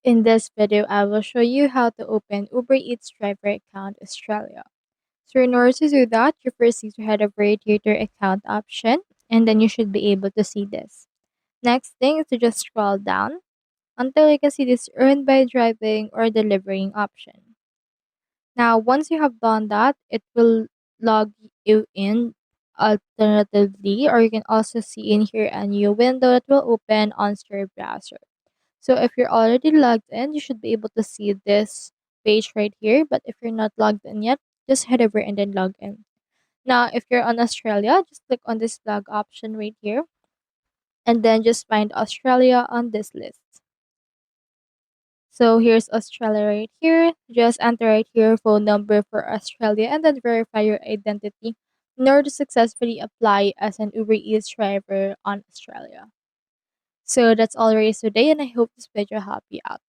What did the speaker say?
In this video, I will show you how to open Uber Eats driver account Australia. So in order to do that, you first need to head over to your account option and then you should be able to see this. Next thing is to just scroll down until you can see this earn by driving or delivering option. Now, once you have done that, it will log you in alternatively, or you can also see in here a new window that will open on your browser. So if you're already logged in, you should be able to see this page right here. But if you're not logged in yet, just head over and then log in. Now, if you're on Australia, just click on this flag option right here and then just find Australia on this list. So here's Australia right here. Just enter right here phone number for Australia and then verify your identity in order to successfully apply as an Uber Eats driver on Australia. So that's all there is today, and I hope this video helped you out.